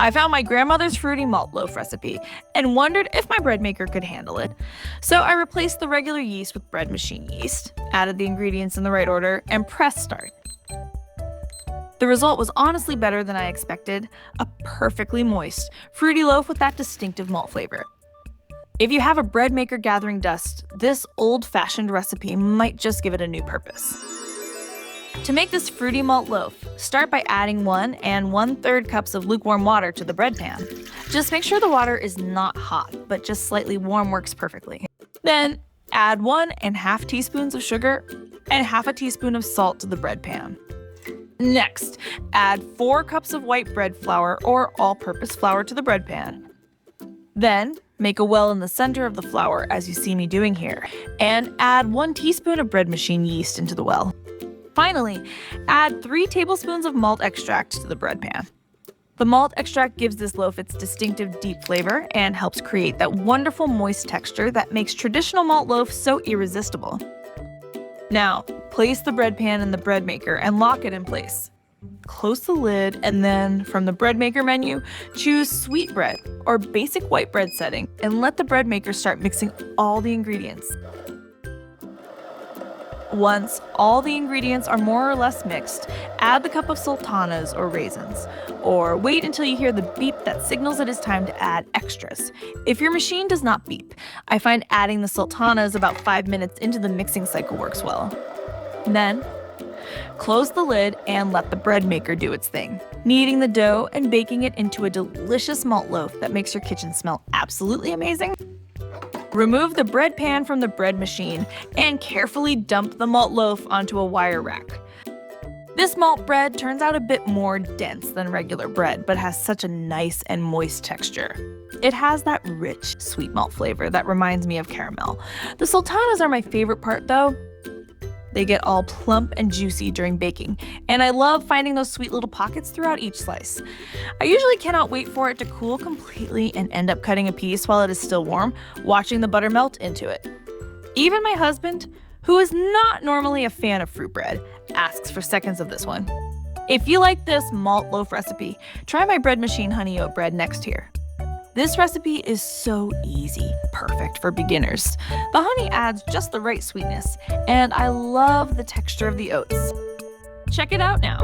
I found my grandmother's fruity malt loaf recipe and wondered if my bread maker could handle it. So I replaced the regular yeast with bread machine yeast, added the ingredients in the right order, and pressed start. The result was honestly better than I expected, a perfectly moist, fruity loaf with that distinctive malt flavor. If you have a bread maker gathering dust, this old-fashioned recipe might just give it a new purpose. To make this fruity malt loaf, start by adding 1 1/3 cups of lukewarm water to the bread pan. Just make sure the water is not hot, but just slightly warm works perfectly. Then, add 1 1/2 teaspoons of sugar and 1/2 teaspoon of salt to the bread pan. Next, add 4 cups of white bread flour or all-purpose flour to the bread pan. Then, make a well in the center of the flour as you see me doing here, and add 1 teaspoon of bread machine yeast into the well. Finally, add 3 tablespoons of malt extract to the bread pan. The malt extract gives this loaf its distinctive deep flavor and helps create that wonderful moist texture that makes traditional malt loaf so irresistible. Now, place the bread pan in the bread maker and lock it in place. Close the lid and then, from the bread maker menu, choose sweet bread or basic white bread setting and let the bread maker start mixing all the ingredients. Once all the ingredients are more or less mixed, add the cup of sultanas or raisins, or wait until you hear the beep that signals it is time to add extras. If your machine does not beep, I find adding the sultanas about 5 minutes into the mixing cycle works well. Then, close the lid and let the bread maker do its thing, kneading the dough and baking it into a delicious malt loaf that makes your kitchen smell absolutely amazing. Remove the bread pan from the bread machine and carefully dump the malt loaf onto a wire rack. This malt bread turns out a bit more dense than regular bread, but has such a nice and moist texture. It has that rich, sweet malt flavor that reminds me of caramel. The sultanas are my favorite part though. They get all plump and juicy during baking, and I love finding those sweet little pockets throughout each slice. I usually cannot wait for it to cool completely and end up cutting a piece while it is still warm, watching the butter melt into it. Even my husband, who is not normally a fan of fruit bread, asks for seconds of this one. If you like this malt loaf recipe, try my bread machine honey oat bread next here. This recipe is so easy, perfect for beginners. The honey adds just the right sweetness, and I love the texture of the oats. Check it out now.